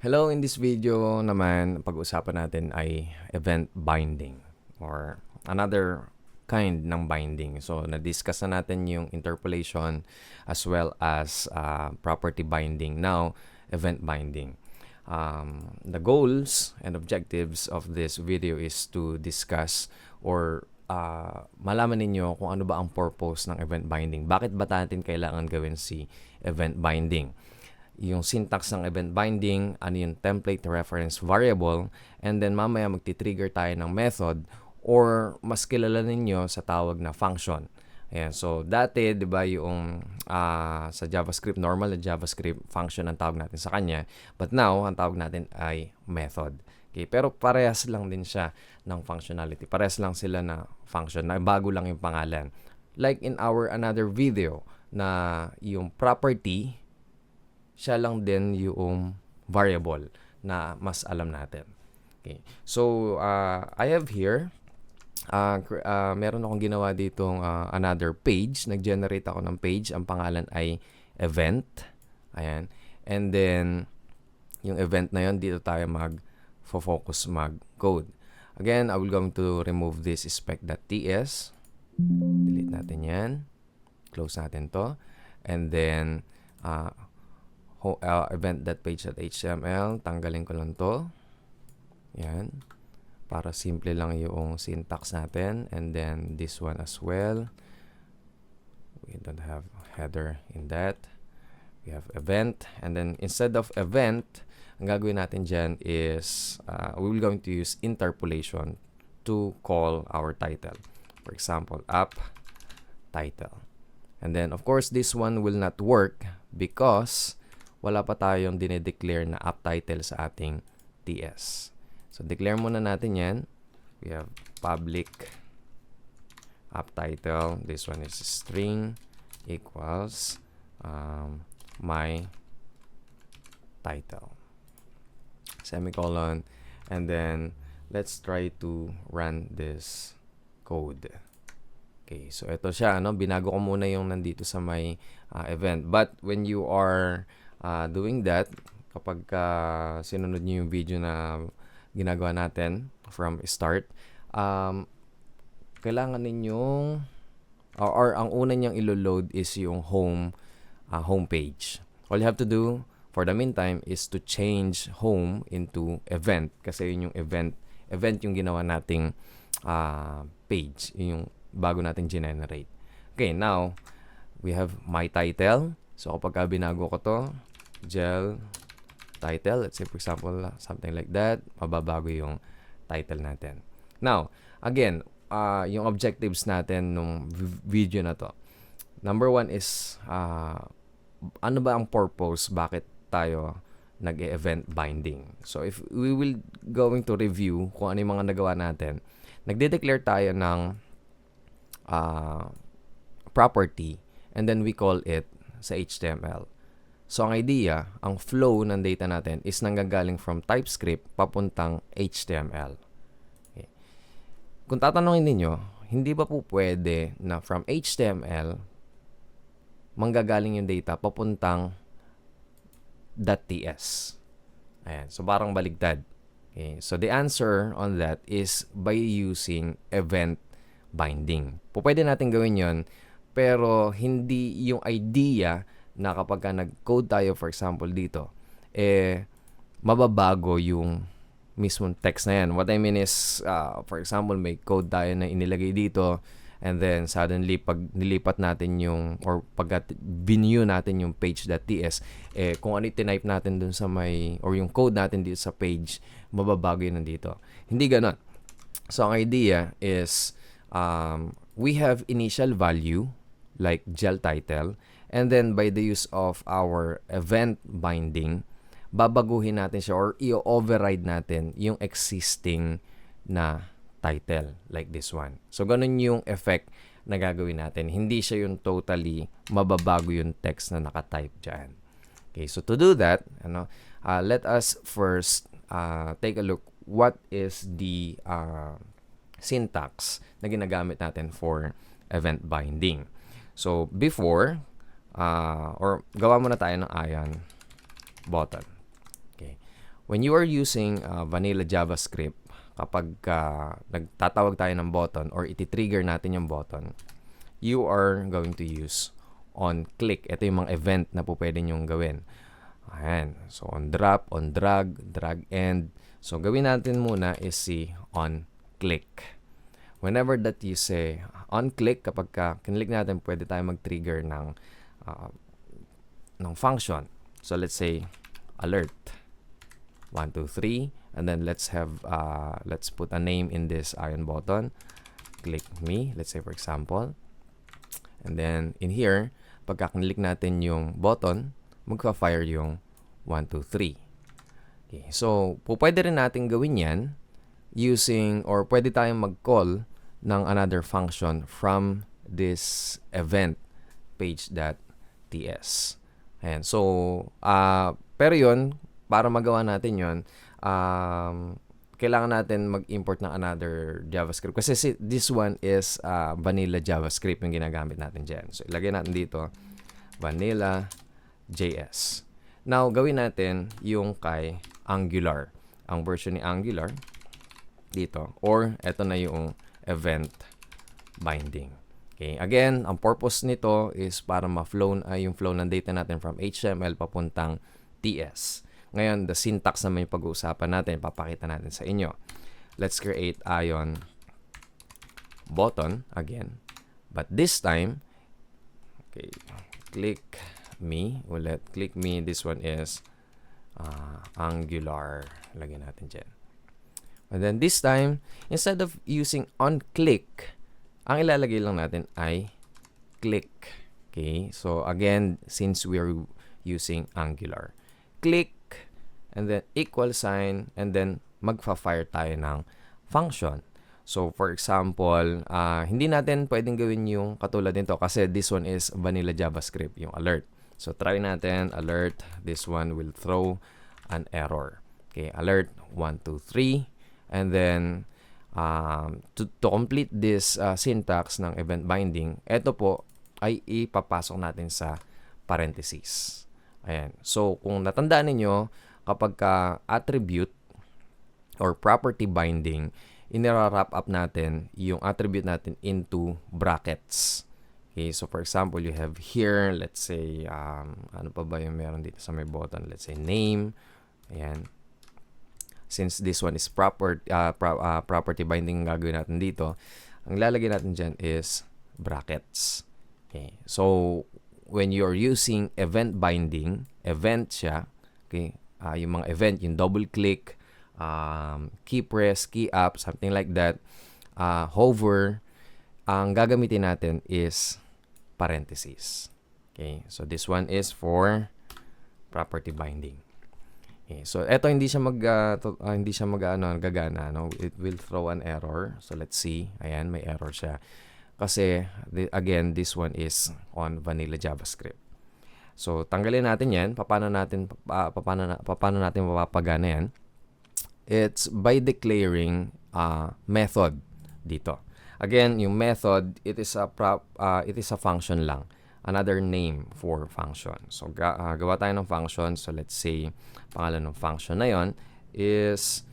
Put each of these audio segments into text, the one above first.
Hello, in this video naman, pag-usapan natin ay event binding or another kind ng binding. So, na-discuss na natin yung interpolation as well as property binding. Now, event binding. The goals and objectives of this video is to discuss or malaman ninyo kung ano ba ang purpose ng event binding. Bakit ba natin kailangan gawin si event binding? Yung syntax ng event binding, ano yung template reference variable, and then mamaya magti-trigger tayo ng method or mas kilala ninyo sa tawag na function. Ayan, so dati, di ba, yung sa JavaScript, normal na JavaScript function ang tawag natin sa kanya, but now, ang tawag natin ay method. Okay, pero parehas lang din siya ng functionality. Parehas lang sila na function, na bago lang yung pangalan. Like in our another video na yung property, siya lang din yung variable na mas alam natin. Okay. So, I have here, meron akong ginawa ditong another page. Nag-generate ako ng page. Ang pangalan ay event. Ayan. And then, yung event na yon dito tayo mag-focus, mag-code. Again, I will going to remove this spec.ts. Delete natin yan. Close natin to. And then, event.page.html, tanggalin ko lang to. Yan. Para simple lang yung syntax natin. And then this one as well. We don't have header in that. We have event. And then instead of event, ang gagawin natin dyan is we will going to use interpolation to call our title. For example, app title. And then of course, this one will not work because wala pa tayong dinedeclare na app title sa ating TS. So, declare muna natin yan. We have public app title. This one is string equals my title. Semicolon. And then, let's try to run this code. Okay, so ito siya. Binago ko muna yung nandito sa my event. But when you are doing that, kapag sinunod nyo yung video na ginagawa natin from start, kailangan ninyong or ang una niyang ilo-load is yung home page. All you have to do for the meantime is to change home into event kasi yun yung event yung ginawa nating page, yung bago nating generate. Okay, now we have my title. So kapag binago ko to, gel title, let's say for example something like that, mababago yung title natin. Now, again, yung objectives natin nung video na to. Number one is ano ba ang purpose, bakit tayo nag-event binding. So if we will going to review kung ano yung mga nagawa natin, nagde-declare tayo ng property and then we call it sa HTML. So, ang idea, ang flow ng data natin is nanggagaling from TypeScript papuntang HTML. Okay. Kung tatanungin ninyo, hindi ba po pwede na from HTML, manggagaling yung data papuntang .ts? Ayan. So, parang baligtad. Okay. So, the answer on that is by using event binding. Pwede natin gawin yon, pero hindi yung idea na kapag nag-code tayo, for example, dito, mababago yung mismong text na yan. What I mean is, for example, may code tayo na inilagay dito, and then suddenly, pag nilipat natin yung, or pag view natin yung page.ts, kung ano i-type natin dun sa may, or yung code natin dito sa page, mababago yun nandito. Hindi ganon. So, ang idea is, we have initial value, like gel title, and then by the use of our event binding, babaguhin natin siya or i-override natin yung existing na title like this one. So, ganun yung effect na gagawin natin. Hindi siya yung totally mababago yung text na nakatype dyan. Okay, so to do that, let us first take a look what is the syntax na ginagamit natin for event binding. So, before, or gawa muna tayo ng ayan button. Okay. when you are using vanilla JavaScript, kapag nagtatawag tayo ng button or iti-trigger natin yung button, you are going to use on click. Ito yung mga event na po pwede nyong gawin. Ayan. So, on drop, on drag, drag end. So, gawin natin muna is si on click. Whenever that you say on click, kapag kinlik natin, pwede tayo mag-trigger ng function. So, let's say alert 1, 2, 3, and then let's put a name in this ion button. Click me, let's say for example. And then in here, pagka-click natin yung button, magpa-fire yung 1, 2, 3. Okay, so pwede rin natin gawin yan using, or pwede tayong mag-call ng another function from this event page.ts. Ayan, so pero yun, para magawa natin yun, kailangan natin mag-import ng another JavaScript. Kasi this one is vanilla JavaScript yung ginagamit natin dyan. So, ilagay natin dito, vanilla.js. Now, gawin natin yung kay Angular. Ang version ni Angular, dito. Or, eto na yung event binding. Okay. Again, ang purpose nito is para ma-flow yung flow ng data natin from HTML papuntang TS. Ngayon, the syntax naman yung pag-uusapan natin, papakita natin sa inyo. Let's create ion button again. But this time, okay, click me. Ulit, click me. This one is Angular. Lagyan natin dyan. And then this time, instead of using on click, ang ilalagay lang natin ay click. Okay, so again, since we're using Angular, click, and then equal sign, and then magfa-fire tayo ng function. So, for example, hindi natin pwedeng gawin yung katulad nito kasi this one is vanilla JavaScript, yung alert. So, try natin, alert, this one will throw an error. Okay, alert, 1, 2, 3, and then, to complete this syntax ng event binding, ito po ay ipapasok natin sa parentheses. Ayan. So, kung natandaan ninyo, kapag attribute or property binding, inira-wrap up natin yung attribute natin into brackets. Okay, so for example, you have here, let's say, ano pa ba yung meron dito sa may button? Let's say name. Ayan. Since this one is property binding ang gagawin natin dito, ang lalagay natin dyan is brackets. Okay, so when you're using event binding, event siya, okay, yung mga event, yung double click, key press, key up, something like that, hover, ang gagamitin natin is parentheses. Okay, so this one is for property binding. Okay, so eto hindi siya gagana, no? It will throw an error. So let's see. Ayan, may error siya. Kasi again, this one is on vanilla JavaScript. So, tanggalin natin yan. Paano natin mapapagana yan? It's by declaring method dito. Again, yung method, it is a function lang. Another name for function. So, gawa tayo ng function. So, let's say, pangalan ng function na yon is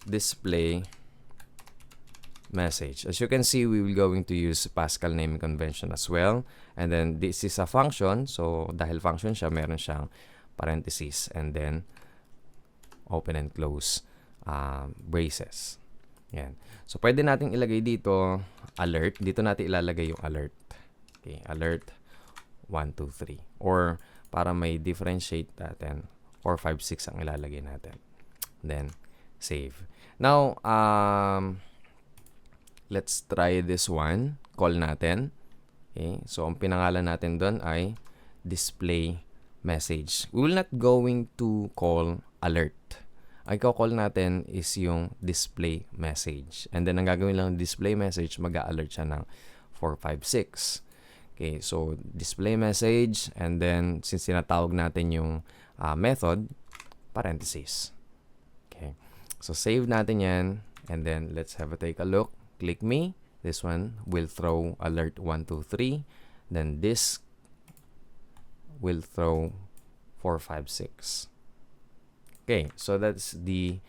display message. As you can see, we will going to use Pascal naming convention as well. And then this is a function. So dahil function siya, meron siyang parentheses and then open and close braces. Yan. So pwede nating ilagay dito alert. Dito natin ilalagay yung alert. Okay, alert 1, 2, 3. Or para may differentiate natin, 4, 5, 6 ang ilalagay natin. Then save. Now, let's try this one. Call natin. Okay. So, ang pinangalan natin doon ay display message. We will not going to call alert. Ang call natin is yung display message. And then, ang gagawin lang display message, mag-a-alert siya ng 4, 5, 6. Okay. So, display message. And then, since tinatawag natin yung method, parentheses. Okay. So, save natin yan. And then, let's have a take a look. Click me. This one will throw alert 1, 2, 3. Then this will throw 4, 5, 6. Okay, so that's the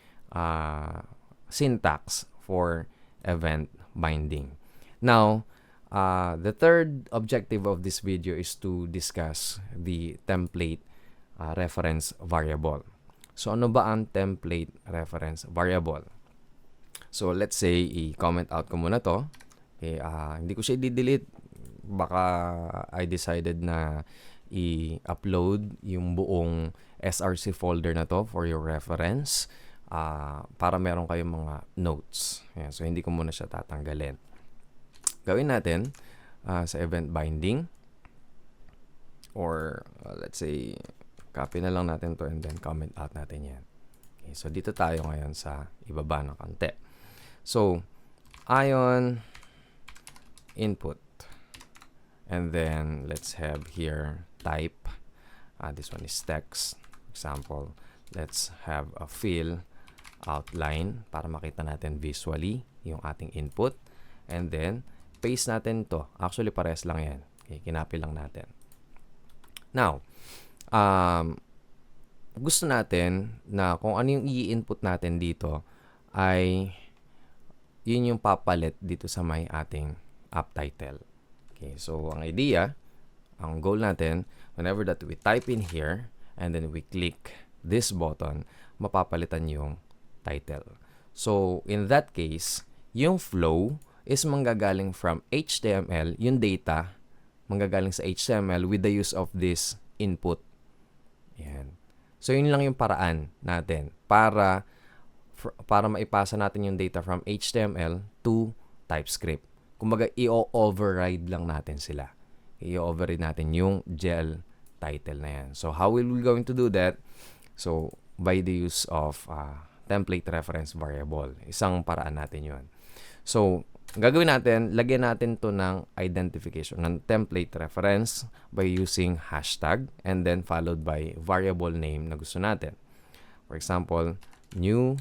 syntax for event binding. Now, the third objective of this video is to discuss the template reference variable. So, ano ba ang template reference variable? So, let's say, i-comment out ko muna to. Okay, hindi ko siya i-delete. Baka I decided na i-upload yung buong SRC folder na to for your reference para meron kayong mga notes. Ayan, so, hindi ko muna siya tatanggalin. Gawin natin sa event binding or let's say, copy na lang natin to and then comment out natin yan. Okay, so, dito tayo ngayon sa ibaba ng konti. So, ion input. And then, let's have here type. This one is text. Example, let's have a fill outline para makita natin visually yung ating input. And then, paste natin to. Actually, parehas lang yan. Okay, kinapi lang natin. Now, gusto natin na kung ano yung i-input natin dito ay yun yung papalit dito sa may ating app title. Okay, so ang idea, ang goal natin, whenever that we type in here and then we click this button, mapapalitan yung title. So, in that case, yung flow is manggagaling from HTML, yung data, manggagaling sa HTML with the use of this input. Yan. So, yun lang yung paraan natin para maipasa natin yung data from HTML to TypeScript. Kumbaga, i-override lang natin sila. I-override natin yung gel title na yan. So, how will we going to do that? So, by the use of template reference variable. Isang paraan natin yun. So, gagawin natin, lagyan natin to ng identification ng template reference by using hashtag and then followed by variable name na gusto natin. For example, new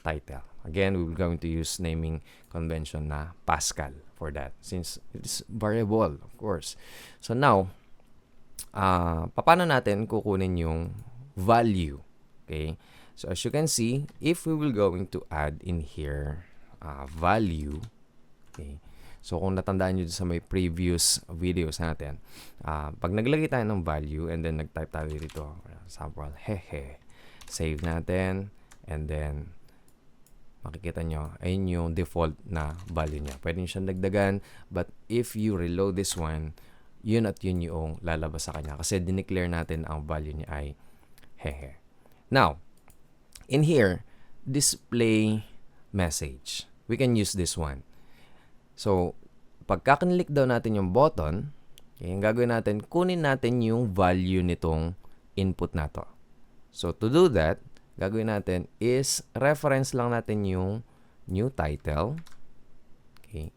title. Again, we will going to use naming convention na Pascal for that since it is variable, of course. So now, paano natin kukunin yung value? Okay? So as you can see, if we will going to add in here value, okay? So kung natandaan nyo sa may previous videos natin, pag naglagay tayo ng value and then nag-type tayo dito, for example, hehe, save natin, and then makikita nyo, ayun yung default na value niya. Pwede nyo siyang dagdagan, but if you reload this one, yun at yun yung lalabas sa kanya. Kasi dineclare natin ang value niya ay hehe. Now, in here, display message. We can use this one. So, pagka kinlik daw natin yung button, okay, yung gagawin natin, kunin natin yung value nitong input na to. So, to do that, gagawin natin is reference lang natin yung new title, okay,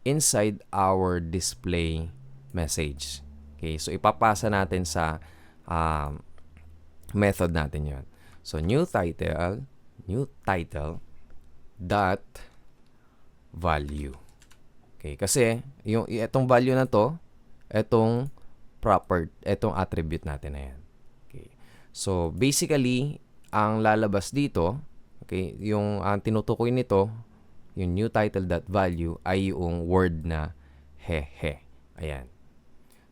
inside our display message. Okay, so ipapasa natin sa method natin yon. So new title dot value. Okay, kasi yung itong value na to, itong attribute natin na yan. Okay. So basically, ang lalabas dito, okay, yung tinutukoy nito, yung new title.value ay yung word na hehe. Ayan.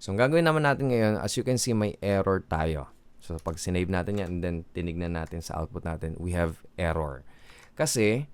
So, ang gagawin naman natin ngayon, as you can see, may error tayo. So, pag sinave natin yan and then tinignan natin sa output natin, we have error. Kasi,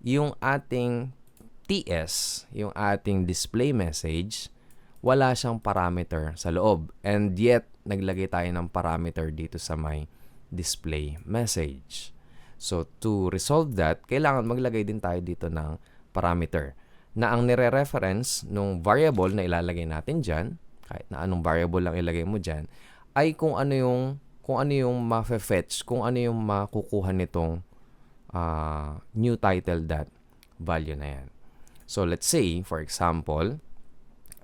yung ating TS, yung ating display message, wala siyang parameter sa loob. And yet, naglagay tayo ng parameter dito sa may display message. So, to resolve that, kailangan maglagay din tayo dito ng parameter na ang nire-reference nung variable na ilalagay natin dyan, kahit na anong variable lang ilagay mo dyan, ay kung ano yung ma-fetch, kung ano yung makukuha nitong new title dot value na yan. So, let's say, for example,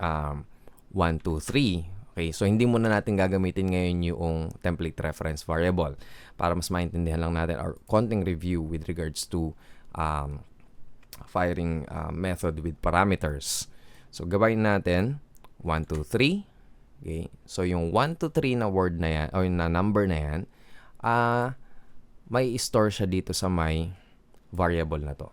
1, 2, 3. Okay, so hindi muna natin gagamitin ngayon yung template reference variable para mas maintindihan lang natin or konting review with regards to firing method with parameters. So, gawain natin 1, 2, 3. Okay, so yung 1, 2, 3 na word na yan o na number na yan, may store siya dito sa may variable na to.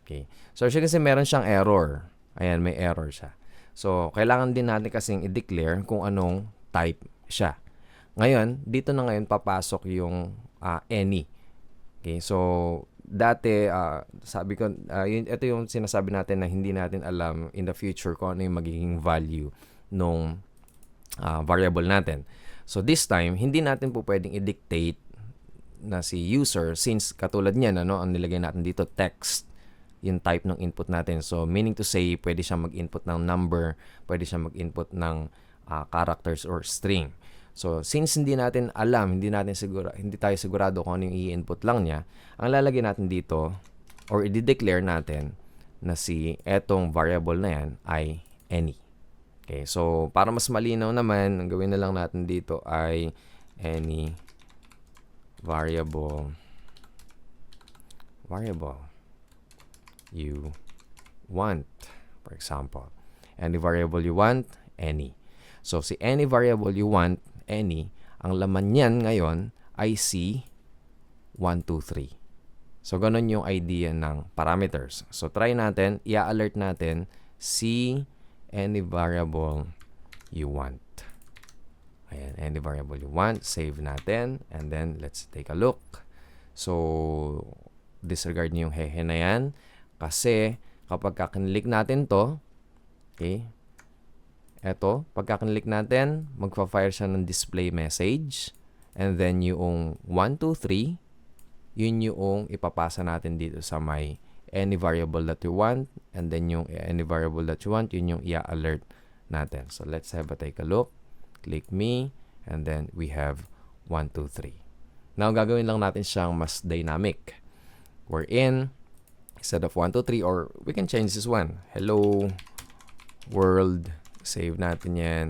Okay. So, as you can see, meron siyang error. Ayan, may error siya. So, kailangan din natin kasing i-declare kung anong type siya. Ngayon, dito na ngayon papasok yung any. Okay. So, dati, sabi ko, ito yung sinasabi natin na hindi natin alam in the future kung ano yung magiging value nung variable natin. So, this time, hindi natin po pwedeng i-dictate na si user since katulad niyan, ang nilagay natin dito, text yung type ng input natin. So, meaning to say, pwede siyang mag-input ng number, pwede siyang mag-input ng characters or string. So, since hindi natin alam, hindi tayo sigurado kung ano yung i-input lang niya, ang lalagay natin dito, or i-declare natin na si etong variable na yan ay any. Okay, so, para mas malinaw naman, ang gawin na lang natin dito ay any variable you want, for example. Any variable you want, any. So, si any variable you want, any, ang laman niyan ngayon ay si 1, 2, 3. So, ganun yung idea ng parameters. So, try natin, i-alert natin si any variable you want. Ayan, any variable you want, save natin, and then let's take a look. So, disregard niyo yung hehe na yan. Kasi, kapag kakinlik natin to, okay, eto, pagka kinlik natin, magpa-fire siya ng display message. And then, yung 1, 2, 3, yun yung ipapasa natin dito sa may any variable that you want. And then, yung any variable that you want, yun yung i-alert natin. So, let's have a take a look. Click me. And then, we have 1, 2, 3. Now, gagawin lang natin siyang mas dynamic. We're in, instead of 1, 2, 3, or we can change this one. Hello world. Save natin yan.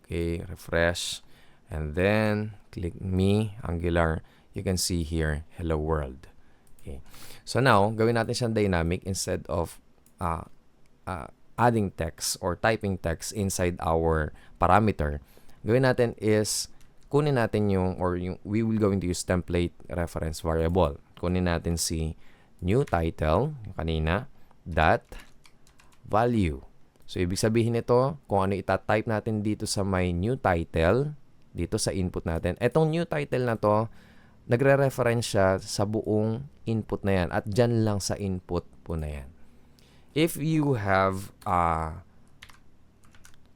Okay, refresh. And then, click me, Angular. You can see here, hello world. Okay. So now, gawin natin siyang dynamic instead of adding text or typing text inside our parameter. Gawin natin is, kunin natin we will going to use template reference variable. Kunin natin si new title, yung kanina, dot value. So, ibig sabihin nito, kung ano itatype natin dito sa may new title, dito sa input natin. Etong new title na to, nagre-reference siya sa buong input na yan. At dyan lang sa input po na yan. If you have,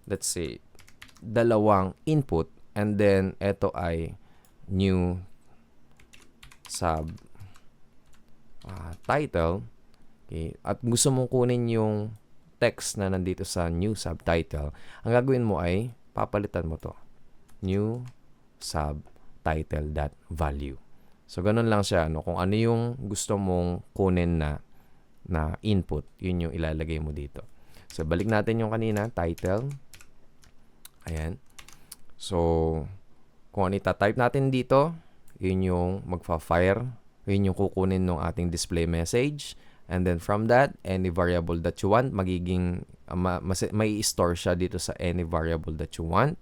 let's say, dalawang input, and then, eto ay new sub title, okay, at gusto mong kunin yung text na nandito sa new subtitle, ang gagawin mo ay papalitan mo to. New subtitle.value. So, ganun lang siya. Kung ano yung gusto mong kunin na input, yun yung ilalagay mo dito. So, balik natin yung kanina, title. Ayan. So, kung ano itatype natin dito, yun yung magfa-fire. Yun yung kukunin ng ating display message. And then from that, any variable that you want, magiging, may store siya dito sa any variable that you want.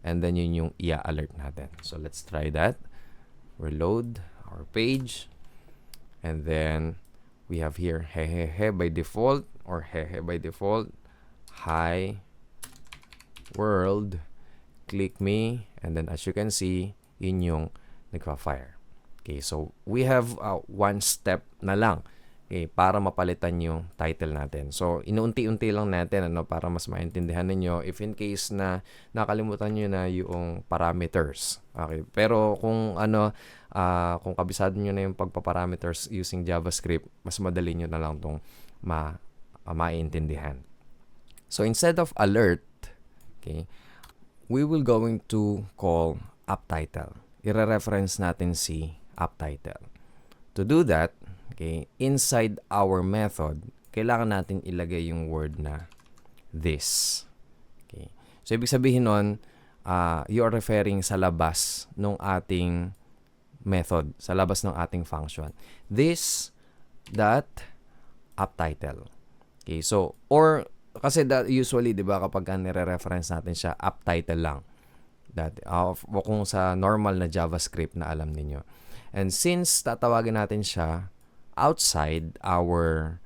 And then yun yung i-alert natin. So let's try that. Reload our page. And then we have here, hehehe by default, or hehe by default. Hi world. Click me. And then as you can see, yun yung nagpa-fire. Okay, so we have one step na lang. Okay, para mapalitan yung title natin. So, inuunti-unti lang natin para mas maintindihan ninyo if in case na nakalimutan nyo na yung parameters. Okay, pero kung kung kabisado nyo na yung pagpaparameters using JavaScript, mas madali nyo na lang itong maintindihan. So, instead of alert, okay, we will going to call app title. I-reference natin si app title. To do that, okay, inside our method, kailangan natin ilagay yung word na this. Okay. So, ibig sabihin nun, you are referring sa labas ng ating method, sa labas ng ating function. This dot app title. Okay, so, or, kasi usually, di ba, kapag nire-reference natin siya, app title lang. Kung sa normal na JavaScript na alam ninyo. And since tatawagin natin siya outside our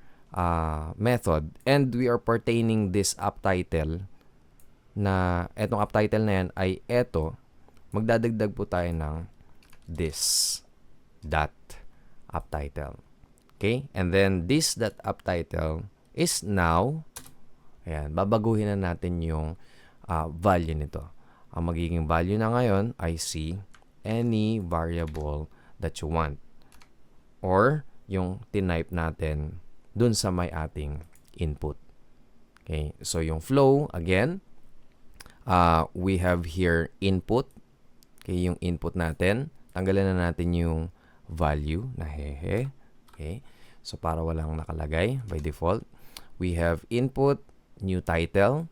method and we are pertaining this app title na etong app title na yan ay eto, magdadagdag po tayo ng this dot app title. Okay? And then this dot app title is now, ayan, babaguhin na natin yung value nito. Ang magiging value na ngayon ay si any variable that you want or yung tinype natin dun sa may ating input. Okay? So yung flow, again, we have here input. Okay, yung input natin. Tanggalin na natin yung value na hehe. Okay? So para walang nakalagay by default. We have input, new title,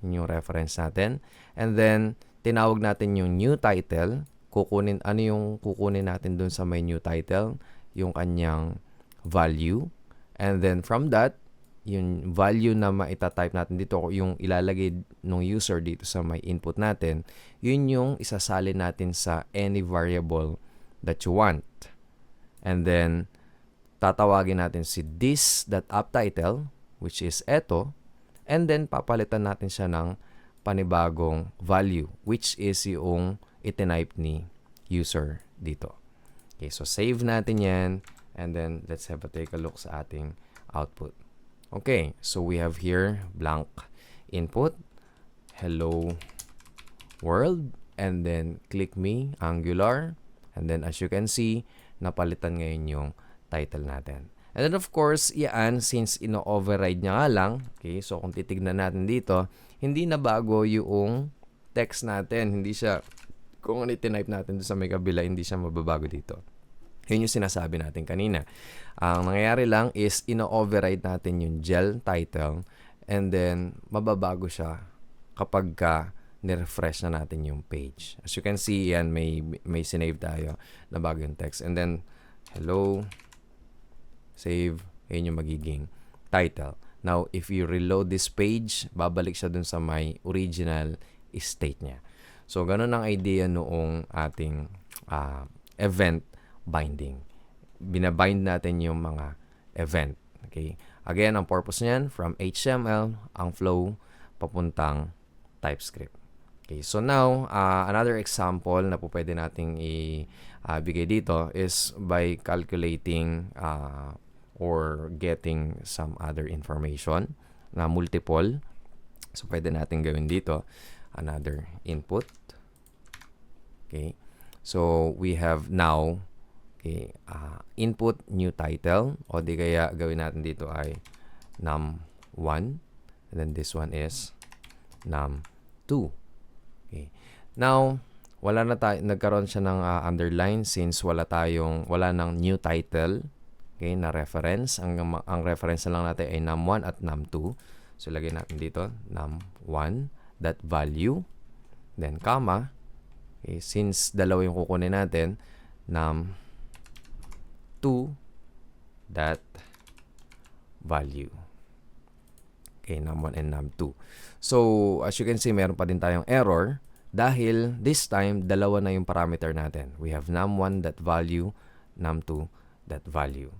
yung reference natin. And then, tinawag natin yung new title. Ano yung kukunin natin dun sa may new title? Yung kanyang value. And then from that, yung value na maitatype natin dito, yung ilalagay ng user dito sa may input natin, yun yung isasalin natin sa any variable that you want. And then, tatawagin natin si this.appTitle, which is eto, and then papalitan natin siya ng panibagong value, which is yung itinype ni user dito. Okay, so save natin yan, and then let's have a take a look sa ating output. Okay, so we have here blank input, hello world, and then click me, Angular, and then as you can see, napalitan ngayon yung title natin. And then of course, yan, since ino-override niya nga lang, okay, so kung titignan natin dito, hindi na bago yung text natin, hindi siya, kung ano itinype natin doon sa may kabila, hindi siya mababago dito. Yun yung sinasabi natin kanina. Ang nangyayari lang is ino-override natin yung gel title and then mababago siya kapag ni-refresh na natin yung page. As you can see, yan, may sinave tayo na bago yung text. And then, hello, save, yun yung magiging title. Now, if you reload this page, babalik siya dun sa may original state niya. So, ganun ang idea noong ating event binding. Binabind natin yung mga event. Okay? Again, ang purpose niyan, from HTML, ang flow, papuntang TypeScript. Okay, so now, another example na po pwede nating ibigay dito is by calculating or getting some other information na multiple. So, pwede natin gawin dito another input. Okay, so we have now input new title, o di kaya gawin natin dito ay num1, and then this one is num2. Okay, now wala na tayo, nagkaroon siya ng underline since wala nang new title, okay, na reference. Ang reference na lang natin ay num1 at num2. So lagay natin dito num1 that value, then comma. Okay, since dalawa yung kukunin natin, num2 that value. Okay, num1 and num2. So, as you can see, meron pa din tayong error dahil this time, dalawa na yung parameter natin. We have num1 that value, num2 that value.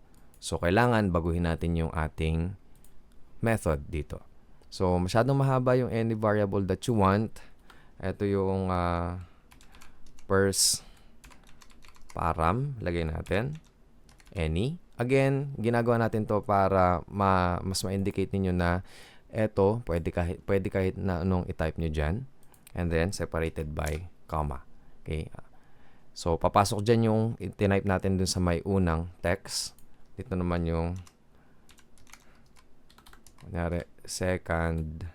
So, kailangan baguhin natin yung ating method dito. So, masyadong mahaba yung any variable that you want. Ito yung first param, lagay natin any. Again, ginagawa natin to para mas ma-indicate ninyo na eto, pwede kahit na anong i-type nyo dyan. And then, separated by comma. Okay. So, papasok dyan yung i-type natin dun sa may unang text. Dito naman yung kunyari, second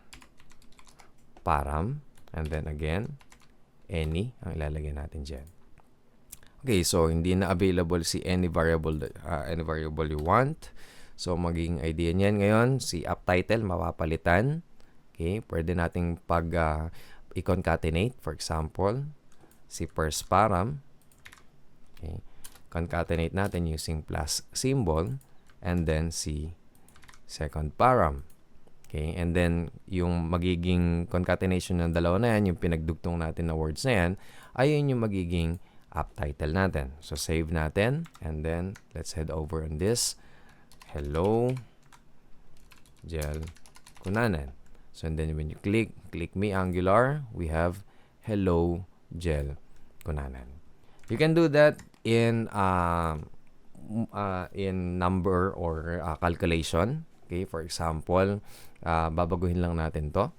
param. And then again, any ang ilalagay natin dyan. Okay, so hindi na available si any variable you want. So maging idea niyan ngayon, si app title mapapalitan. Okay, pwede nating i-concatenate, for example, si first param. Okay, concatenate natin using plus symbol, and then si second param. Okay, and then yung magiging concatenation ng dalawa na yan, yung pinagdugtong natin na words na yan, ayun yung magiging app title natin. So, save natin. And then, let's head over on this. Hello, Gel Kunanan. So, and then when you click me Angular, we have Hello, Gel Kunanan. You can do that in number or calculation. Okay, for example, babaguhin lang natin to.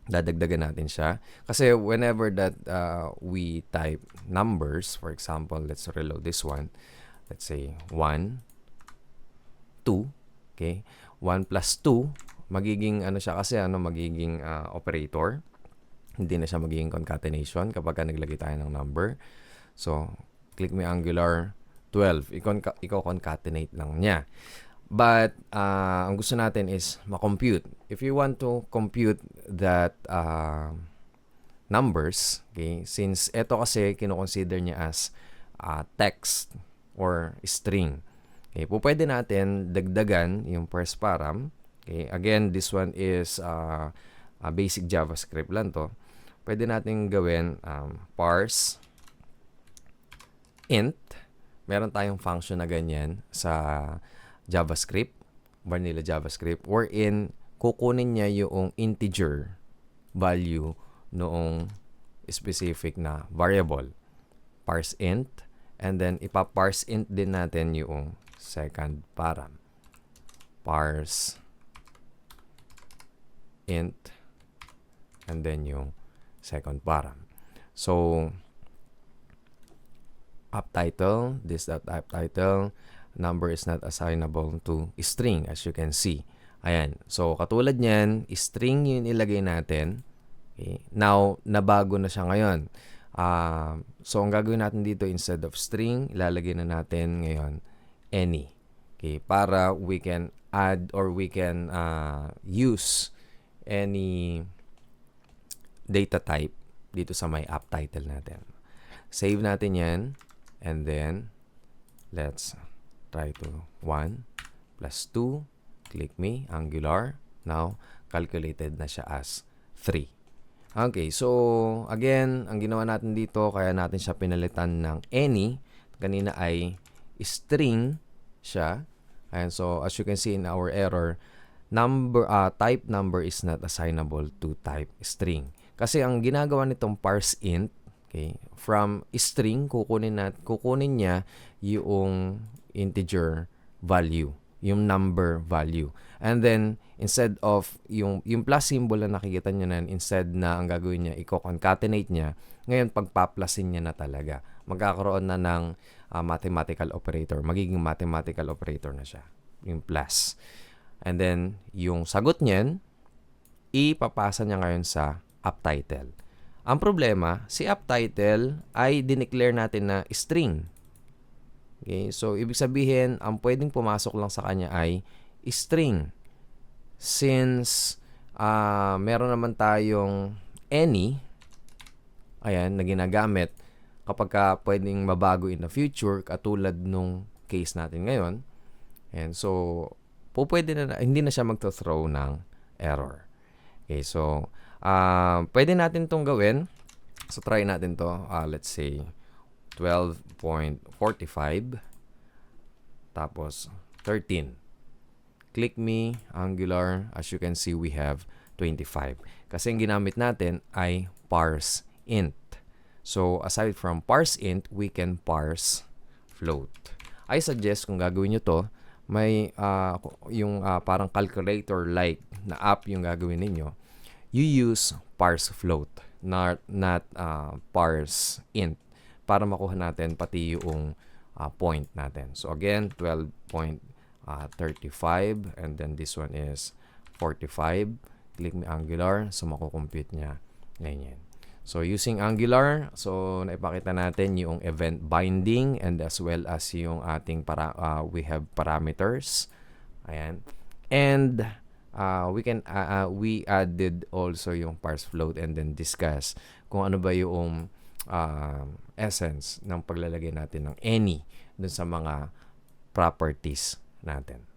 Dadagdagan natin siya. Kasi whenever that we type numbers, for example, let's reload this one. Let's say 1, 2, okay? 1 plus 2, magiging ano siya kasi, magiging operator. Hindi na siya magiging concatenation kapag naglagay tayo ng number. So, click me Angular 12. Iko-concatenate lang niya. But, ang gusto natin is ma-compute. If you want to compute that numbers, okay, since ito kasi kino-consider niya as text or string, okay, pwede natin dagdagan yung first param. Okay, again, this one is a basic JavaScript lang to. Pwede natin gawin parse int. Meron tayong function na ganyan sa JavaScript, vanilla JavaScript, wherein kukunin niya yung integer value noong specific na variable. Parse int, and then ipa-parse int din natin yung second param. Parse int, and then yung second param. So, app title, this app title, number is not assignable to string, as you can see. Ayan. So, katulad niyan, string yung ilagay natin. Okay. Now, nabago na siya ngayon. So, ang gagawin natin dito, instead of string, ilalagay na natin ngayon any. Okay. Para we can add or we can use any data type dito sa may app title natin. Save natin yan. And then, let's try to 1 plus 2, click me, Angular. Now, calculated na siya as 3. Okay, so again, ang ginawa natin dito, kaya natin siya pinalitan ng any. Kanina ay string siya. And so, as you can see in our error, type number is not assignable to type string. Kasi ang ginagawa nitong parse int, okay, from string, kukunin niya yung integer value, yung number value. And then, instead of yung plus symbol na nakikita nyo na, instead na ang gagawin niya, i-concatenate niya, ngayon pagpa-plusin niya na talaga. Magkakaroon na ng mathematical operator. Magiging mathematical operator na siya, yung plus. And then, yung sagot niyan, ipapasa niya ngayon sa app title. Ang problema, si app title ay dineclare natin na string. Okay, so ibig sabihin, ang pwedeng pumasok lang sa kanya ay string. Since meron naman tayong any, ayan, na ginagamit kapag pwedeng mabago in the future, katulad nung case natin ngayon. And so, pwede na, hindi na siya magto-throw ng error. Okay, so, pwede natin itong gawin. So, try natin to. Let's say, 12.45 tapos 13. Click me, Angular. As you can see, we have 25. Kasi ang ginamit natin ay parse int. So, aside from parse int, we can parse float. I suggest kung gagawin nyo to, may yung parang calculator-like na app yung gagawin ninyo, you use parse float, not parse int, para makuha natin pati yung point natin. So again, 12.35 and then this one is 45. Click me Angular, so makukompute niya ganyan. So using Angular, so naipakita natin yung event binding and as well as yung ating we have parameters. Ayan. And we added also yung parse float and then discuss kung ano ba yung essence ng paglalagay natin ng any dun sa mga properties natin.